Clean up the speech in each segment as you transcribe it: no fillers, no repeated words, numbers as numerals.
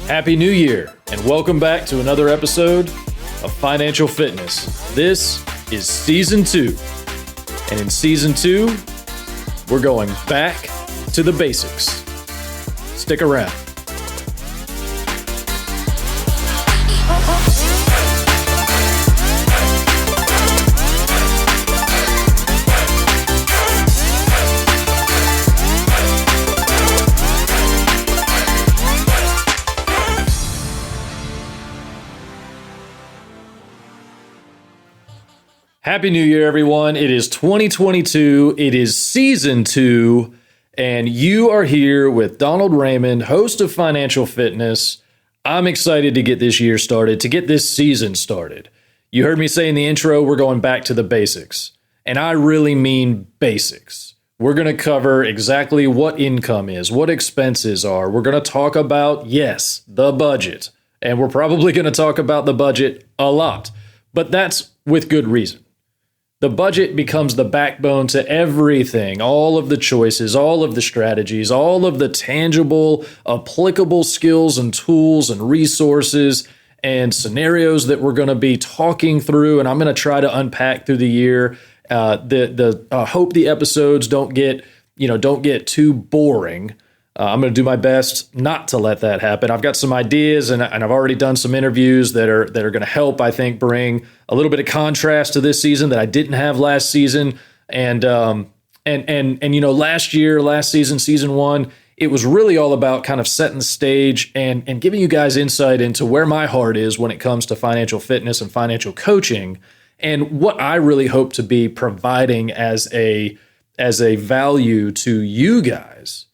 Happy New Year, and welcome back to another episode of Financial Fitness. This is Season 2, and in Season 2, we're going back to the basics. Stick around. Happy New Year, everyone. It is 2022. It is Season 2, and you are here with Donald Raymond, host of Financial Fitness. I'm excited to get this year started, to get this season started. You heard me say in the intro, we're going back to the basics, and I really mean basics. We're going to cover exactly what income is, what expenses are. We're going to talk about, yes, the budget, and we're probably going to talk about the budget a lot, but that's with good reason. The budget becomes the backbone to everything, all of the choices, all of the strategies, all of the tangible, applicable skills and tools and resources and scenarios that we're going to be talking through. And I'm going to try to unpack through the year. Hope the episodes don't get too boring. I'm going to do my best not to let that happen. I've got some ideas, and I've already done some interviews that are going to help, I think, bring a little bit of contrast to this season that I didn't have last season. And last season, Season 1, it was really all about kind of setting the stage and giving you guys insight into where my heart is when it comes to financial fitness and financial coaching, and what I really hope to be providing as a value to you guys.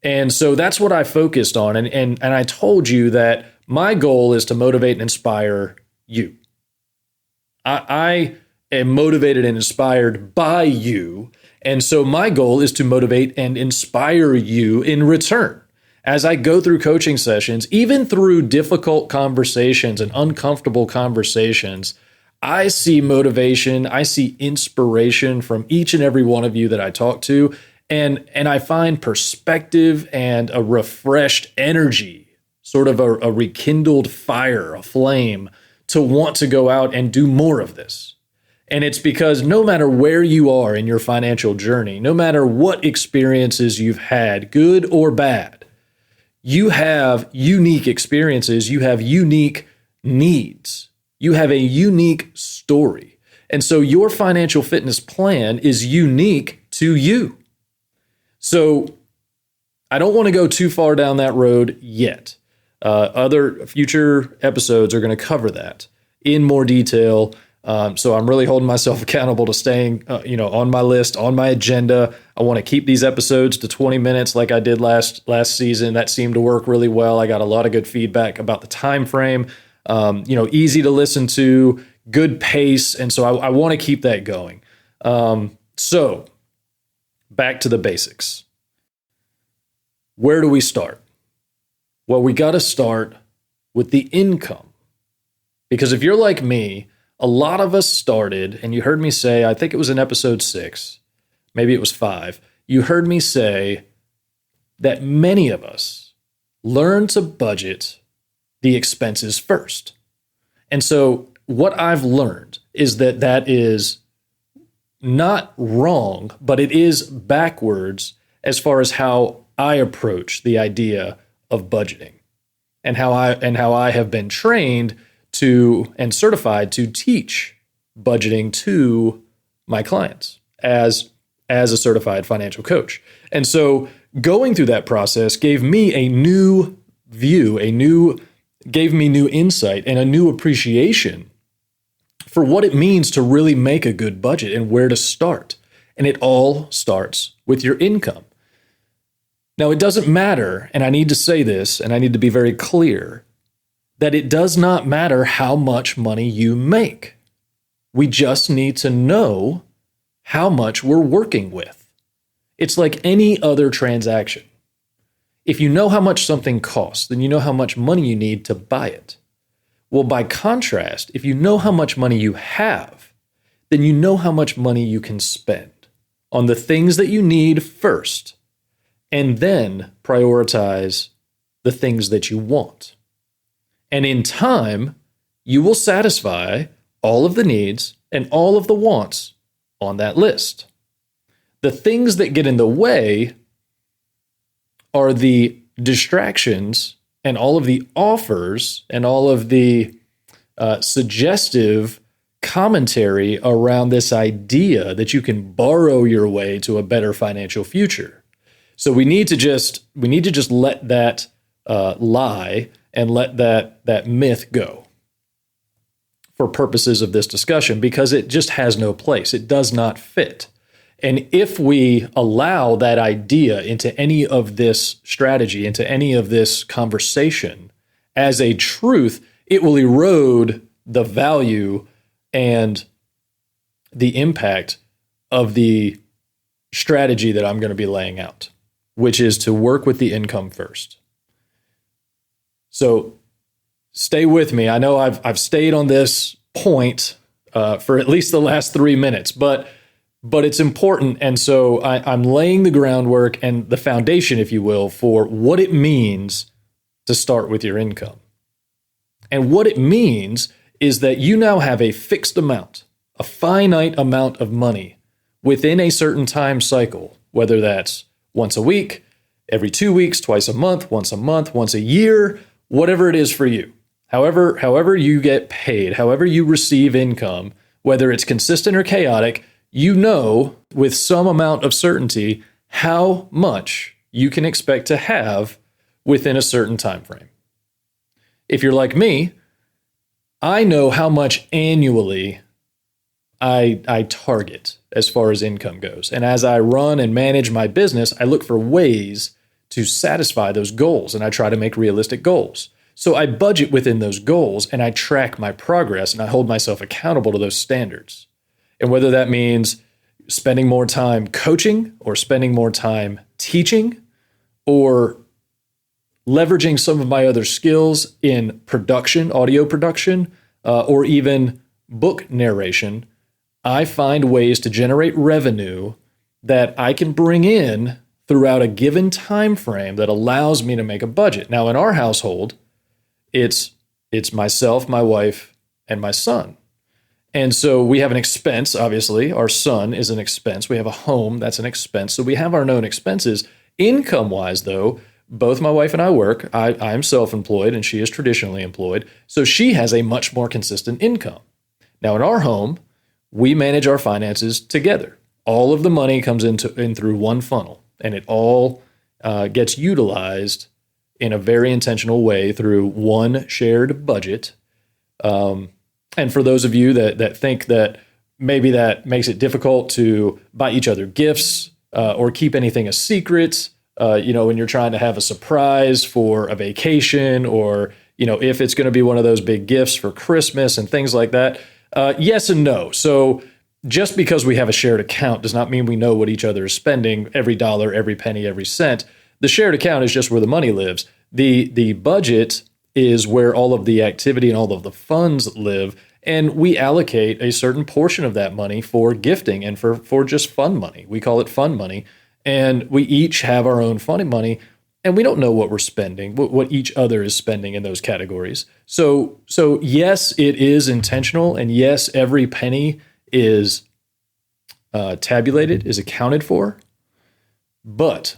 And so that's what I focused on. And I told you that my goal is to motivate and inspire you. I am motivated and inspired by you. And so my goal is to motivate and inspire you in return. As I go through coaching sessions, even through difficult conversations and uncomfortable conversations, I see motivation, I see inspiration from each and every one of you that I talk to. And I find perspective and a refreshed energy, sort of a rekindled fire, a flame, to want to go out and do more of this. And it's because no matter where you are in your financial journey, no matter what experiences you've had, good or bad, you have unique experiences, you have unique needs, you have a unique story. And so your financial fitness plan is unique to you. So I don't want to go too far down that road yet. Other future episodes are going to cover that in more detail. So I'm really holding myself accountable to staying, on my list, on my agenda. I want to keep these episodes to 20 minutes like I did last season. That seemed to work really well. I got a lot of good feedback about the time frame. Easy to listen to, good pace, and so I want to keep that going. So back to the basics. Where do we start? Well, we got to start with the income. Because if you're like me, a lot of us started, and you heard me say, I think it was in episode 6, maybe it was 5, you heard me say that many of us learn to budget the expenses first. And so what I've learned is that is not wrong, but it is backwards as far as how I approach the idea of budgeting, and how I have been trained to and certified to teach budgeting to my clients as a certified financial coach. And so going through that process gave me a new view, gave me new insight and a new appreciation for what it means to really make a good budget and where to start. And it all starts with your income. Now, it doesn't matter, and I need to say this, and I need to be very clear, that it does not matter how much money you make. We just need to know how much we're working with. It's like any other transaction. If you know how much something costs, then you know how much money you need to buy it. Well, by contrast, if you know how much money you have, then you know how much money you can spend on the things that you need first, and then prioritize the things that you want. And in time, you will satisfy all of the needs and all of the wants on that list. The things that get in the way are the distractions and all of the offers and all of the suggestive commentary around this idea that you can borrow your way to a better financial future. So we need to just let that lie and let that myth go for purposes of this discussion, because it just has no place. It does not fit. And if we allow that idea into any of this strategy, into any of this conversation as a truth, it will erode the value and the impact of the strategy that I'm going to be laying out, which is to work with the income first. So stay with me. I know I've stayed on this point for at least the last 3 minutes, but it's important. And so I'm laying the groundwork and the foundation, if you will, for what it means to start with your income. And what it means is that you now have a fixed amount, a finite amount of money within a certain time cycle, whether that's once a week, every 2 weeks, twice a month, once a year, whatever it is for you. However you get paid, however you receive income, whether it's consistent or chaotic, you know with some amount of certainty how much you can expect to have within a certain time frame. If you're like me, I know how much annually I target as far as income goes. And as I run and manage my business, I look for ways to satisfy those goals, and I try to make realistic goals. So I budget within those goals, and I track my progress, and I hold myself accountable to those standards. And whether that means spending more time coaching or spending more time teaching or leveraging some of my other skills in production, audio production, or even book narration, I find ways to generate revenue that I can bring in throughout a given time frame that allows me to make a budget. Now, in our household, it's myself, my wife, and my son. And so we have an expense, obviously. Our son is an expense. We have a home, that's an expense. So we have our known expenses. Income-wise, though, both my wife and I work. I'm self-employed and she is traditionally employed. So she has a much more consistent income. Now, in our home, we manage our finances together. All of the money comes in through one funnel, and it all gets utilized in a very intentional way through one shared budget. And for those of you that think that maybe that makes it difficult to buy each other gifts or keep anything a secret, when you're trying to have a surprise for a vacation, or, if it's going to be one of those big gifts for Christmas and things like that, yes and no. So just because we have a shared account does not mean we know what each other is spending, every dollar, every penny, every cent. The shared account is just where the money lives. The budget is where all of the activity and all of the funds live. And we allocate a certain portion of that money for gifting and for just fun money. We call it fun money. And we each have our own fun money, and we don't know what we're spending, what each other is spending in those categories. So yes, it is intentional. And yes, every penny is tabulated, is accounted for. But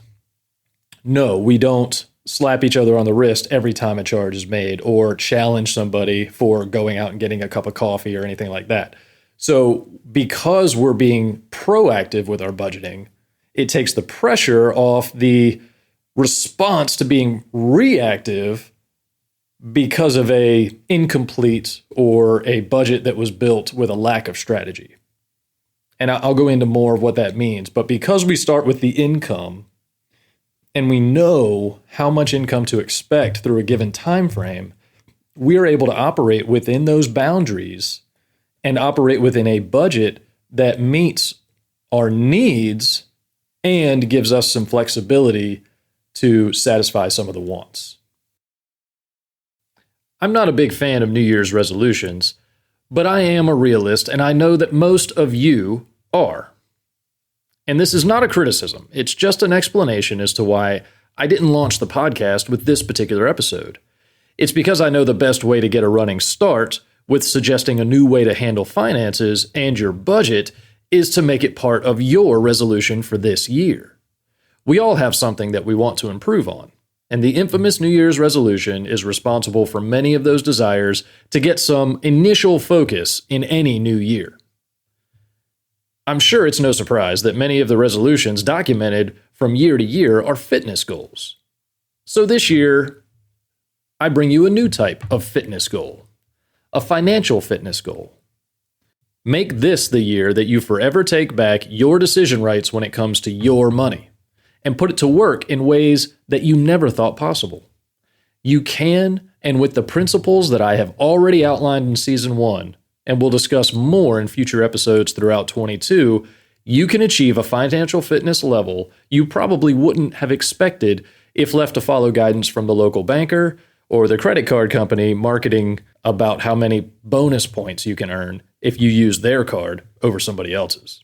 no, we don't slap each other on the wrist every time a charge is made or challenge somebody for going out and getting a cup of coffee or anything like that. So because we're being proactive with our budgeting, it takes the pressure off the response to being reactive because of a incomplete or a budget that was built with a lack of strategy. And I'll go into more of what that means. But because we start with the income, and we know how much income to expect through a given time frame, we are able to operate within those boundaries and operate within a budget that meets our needs and gives us some flexibility to satisfy some of the wants. I'm not a big fan of New Year's resolutions, but I am a realist, and I know that most of you are. And this is not a criticism. It's just an explanation as to why I didn't launch the podcast with this particular episode. It's because I know the best way to get a running start with suggesting a new way to handle finances and your budget is to make it part of your resolution for this year. We all have something that we want to improve on, and the infamous New Year's resolution is responsible for many of those desires to get some initial focus in any new year. I'm sure it's no surprise that many of the resolutions documented from year to year are fitness goals. So this year, I bring you a new type of fitness goal, a financial fitness goal. Make this the year that you forever take back your decision rights when it comes to your money, and put it to work in ways that you never thought possible. You can, and with the principles that I have already outlined in Season 1, and we'll discuss more in future episodes throughout 22, you can achieve a financial fitness level you probably wouldn't have expected if left to follow guidance from the local banker or the credit card company marketing about how many bonus points you can earn if you use their card over somebody else's.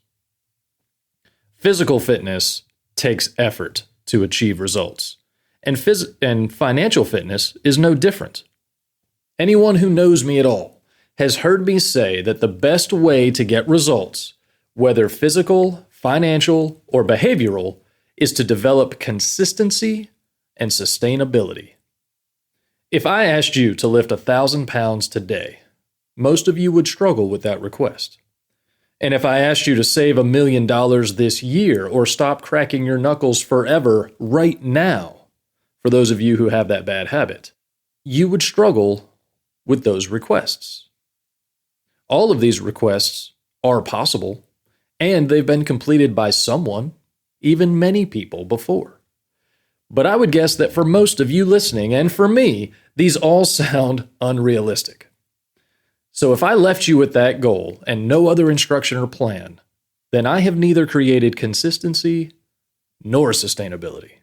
Physical fitness takes effort to achieve results, and financial fitness is no different. Anyone who knows me at all has heard me say that the best way to get results, whether physical, financial, or behavioral, is to develop consistency and sustainability. If I asked you to lift 1,000 pounds today, most of you would struggle with that request. And if I asked you to save $1 million this year or stop cracking your knuckles forever right now, for those of you who have that bad habit, you would struggle with those requests. All of these requests are possible, and they've been completed by someone, even many people before. But I would guess that for most of you listening, and for me, these all sound unrealistic. So if I left you with that goal and no other instruction or plan, then I have neither created consistency nor sustainability.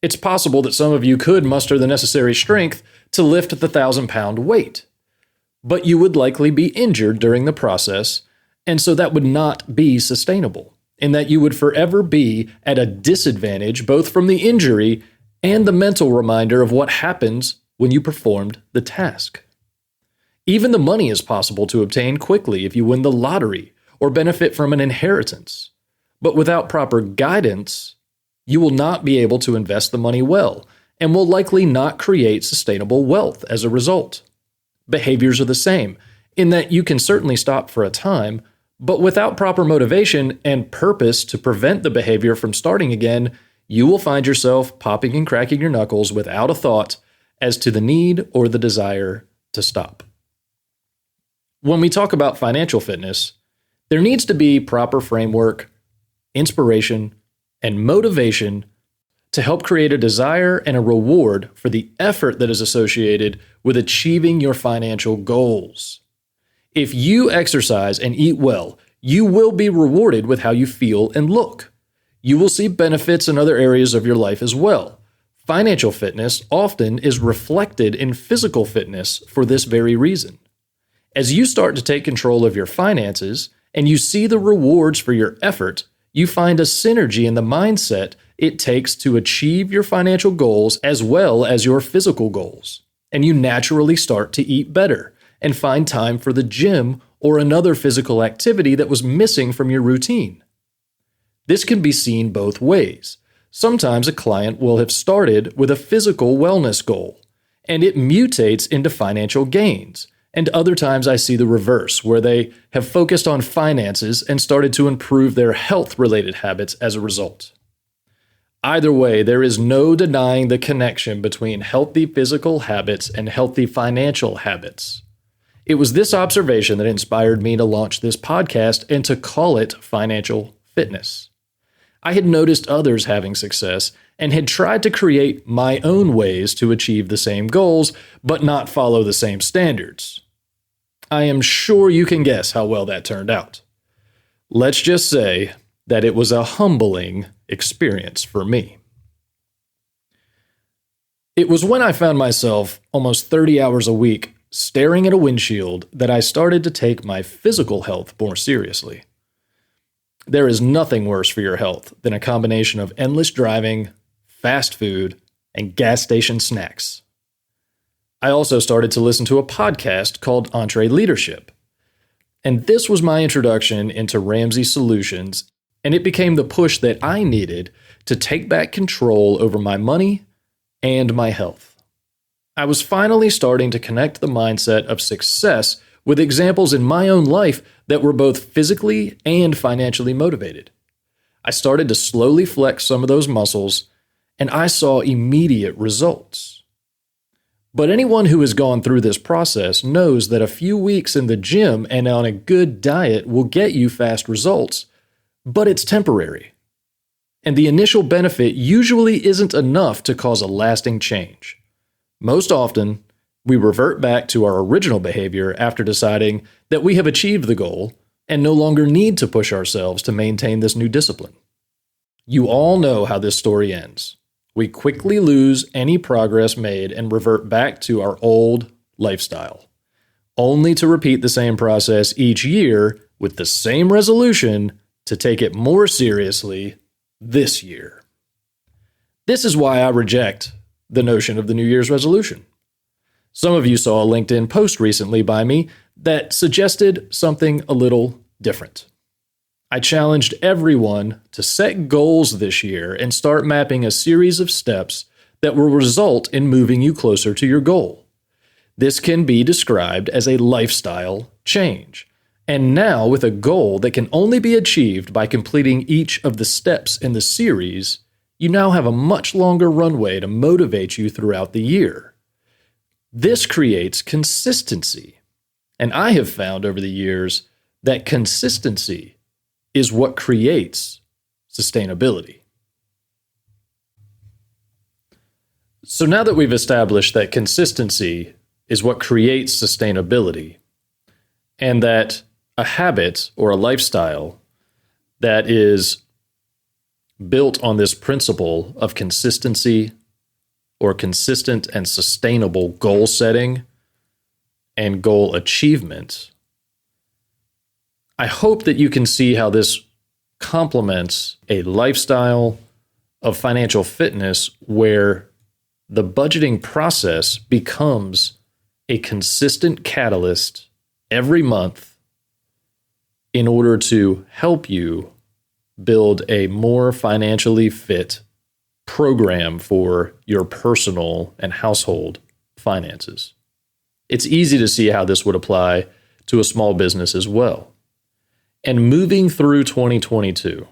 It's possible that some of you could muster the necessary strength to lift the 1,000-pound weight, but you would likely be injured during the process, and so that would not be sustainable, in that you would forever be at a disadvantage both from the injury and the mental reminder of what happens when you performed the task. Even the money is possible to obtain quickly if you win the lottery or benefit from an inheritance, but without proper guidance, you will not be able to invest the money well and will likely not create sustainable wealth as a result. Behaviors are the same, in that you can certainly stop for a time, but without proper motivation and purpose to prevent the behavior from starting again, you will find yourself popping and cracking your knuckles without a thought as to the need or the desire to stop. When we talk about financial fitness, there needs to be proper framework, inspiration, and motivation to help create a desire and a reward for the effort that is associated with achieving your financial goals. If you exercise and eat well, you will be rewarded with how you feel and look. You will see benefits in other areas of your life as well. Financial fitness often is reflected in physical fitness for this very reason. As you start to take control of your finances and you see the rewards for your effort, you find a synergy in the mindset it takes to achieve your financial goals as well as your physical goals. And you naturally start to eat better and find time for the gym or another physical activity that was missing from your routine. This can be seen both ways. Sometimes a client will have started with a physical wellness goal, and it mutates into financial gains. And other times I see the reverse, where they have focused on finances and started to improve their health-related habits as a result. Either way, there is no denying the connection between healthy physical habits and healthy financial habits. It was this observation that inspired me to launch this podcast and to call it Financial Fitness. I had noticed others having success and had tried to create my own ways to achieve the same goals, but not follow the same standards. I am sure you can guess how well that turned out. Let's just say that it was a humbling experience for me. It was when I found myself almost 30 hours a week staring at a windshield that I started to take my physical health more seriously. There is nothing worse for your health than a combination of endless driving, fast food, and gas station snacks. I also started to listen to a podcast called EntreLeadership. And this was my introduction into Ramsey Solutions, and it became the push that I needed to take back control over my money and my health. I was finally starting to connect the mindset of success with examples in my own life that were both physically and financially motivated. I started to slowly flex some of those muscles, and I saw immediate results. But anyone who has gone through this process knows that a few weeks in the gym and on a good diet will get you fast results, but it's temporary. And the initial benefit usually isn't enough to cause a lasting change. Most often, we revert back to our original behavior after deciding that we have achieved the goal and no longer need to push ourselves to maintain this new discipline. You all know how this story ends. We quickly lose any progress made and revert back to our old lifestyle, only to repeat the same process each year with the same resolution to take it more seriously this year. This is why I reject the notion of the New Year's resolution. Some of you saw a LinkedIn post recently by me that suggested something a little different. I challenged everyone to set goals this year and start mapping a series of steps that will result in moving you closer to your goal. This can be described as a lifestyle change. And now, with a goal that can only be achieved by completing each of the steps in the series, you now have a much longer runway to motivate you throughout the year. This creates consistency. And I have found over the years that consistency is what creates sustainability. So now that we've established that consistency is what creates sustainability, and that a habit or a lifestyle that is built on this principle of consistency or consistent and sustainable goal setting and goal achievement, I hope that you can see how this complements a lifestyle of financial fitness where the budgeting process becomes a consistent catalyst every month in order to help you build a more financially fit program for your personal and household finances. It's easy to see how this would apply to a small business as well. And moving through 2022,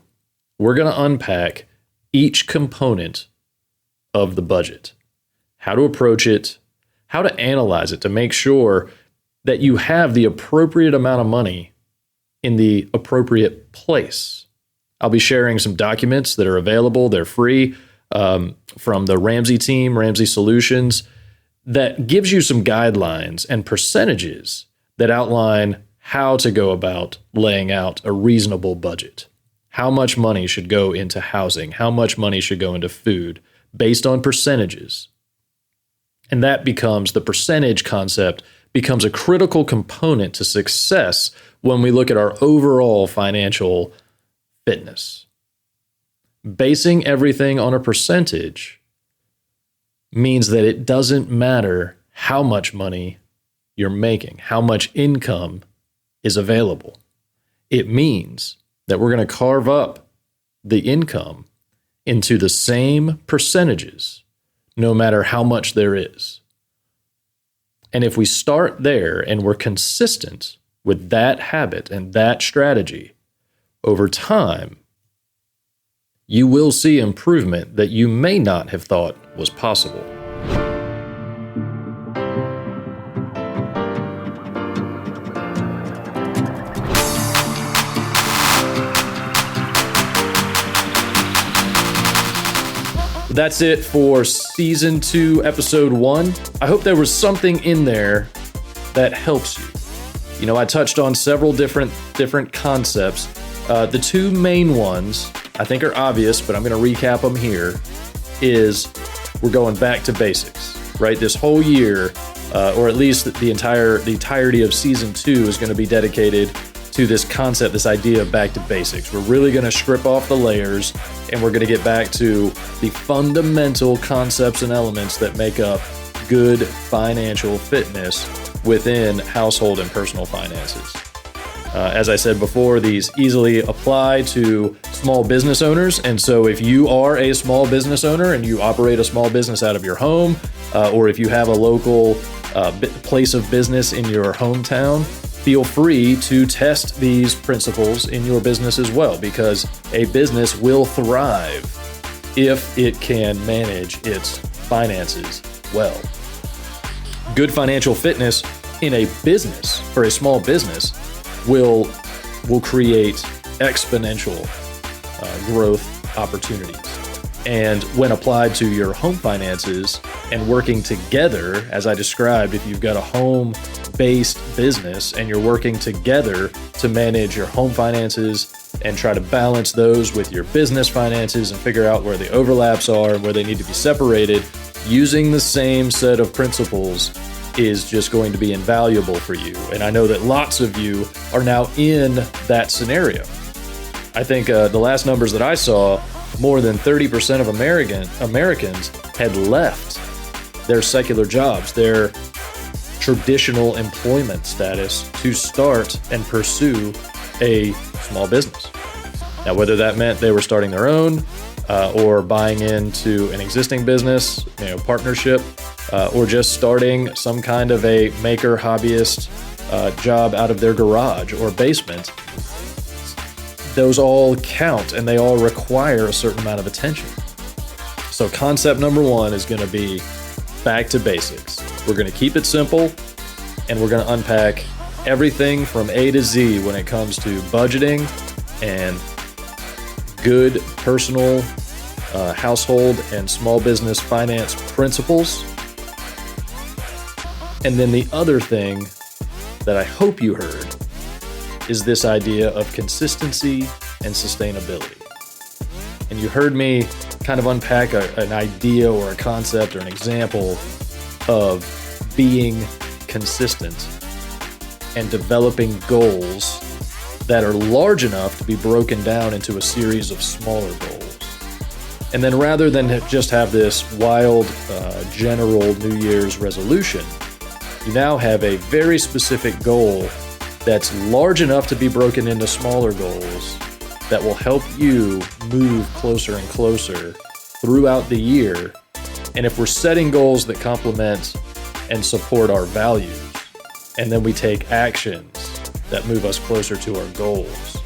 we're going to unpack each component of the budget, how to approach it, how to analyze it to make sure that you have the appropriate amount of money in the appropriate place. I'll be sharing some documents that are available. They're free from the Ramsey team, Ramsey Solutions, that gives you some guidelines and percentages that outline how to go about laying out a reasonable budget. How much money should go into housing? How much money should go into food based on percentages? And that becomes, the percentage concept becomes a critical component to success when we look at our overall financial fitness. Basing everything on a percentage means that it doesn't matter how much money you're making, how much income is available. It means that we're going to carve up the income into the same percentages, no matter how much there is. And if we start there and we're consistent with that habit and that strategy, over time, you will see improvement that you may not have thought was possible. That's it for Season 2, Episode 1. I hope there was something in there that helps you. You know, I touched on several different concepts. The two main ones I think are obvious, but I'm going to recap them here, is we're going back to basics, right? This whole year, or at least the entirety of Season 2 is going to be dedicated to this concept, this idea of back to basics. We're really going to strip off the layers and we're going to get back to the fundamental concepts and elements that make up good financial fitness within household and personal finances. As I said before, these easily apply to small business owners. And so if you are a small business owner and you operate a small business out of your home, or if you have a local place of business in your hometown, feel free to test these principles in your business as well, because a business will thrive if it can manage its finances well. Good financial fitness in a business, for a small business, will create exponential growth opportunities. And when applied to your home finances and working together, as I described, if you've got a home-based business and you're working together to manage your home finances and try to balance those with your business finances and figure out where the overlaps are and where they need to be separated, using the same set of principles is just going to be invaluable for you. And I know that lots of you are now in that scenario. I think the last numbers that I saw, more than 30% of Americans had left their secular jobs, their traditional employment status, to start and pursue a small business. Now, whether that meant they were starting their own or buying into an existing business, partnership, or just starting some kind of a maker hobbyist job out of their garage or basement, those all count and they all require a certain amount of attention. So concept number one is going to be back to basics. We're going to keep it simple, and we're going to unpack everything from A to Z when it comes to budgeting and good personal, household, and small business finance principles. And then the other thing that I hope you heard is this idea of consistency and sustainability. And you heard me kind of unpack an idea or a concept or an example of being consistent and developing goals that are large enough to be broken down into a series of smaller goals. And then rather than just have this wild, general New Year's resolution, you now have a very specific goal that's large enough to be broken into smaller goals that will help you move closer and closer throughout the year. And if we're setting goals that complement and support our values, and then we take actions that move us closer to our goals,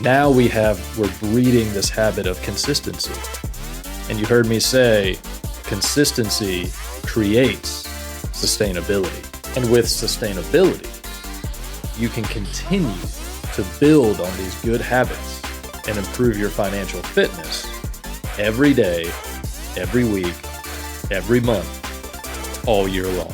now we're breeding this habit of consistency. And you heard me say, consistency creates sustainability. And with sustainability, you can continue to build on these good habits and improve your financial fitness every day, every week, every month, all year long.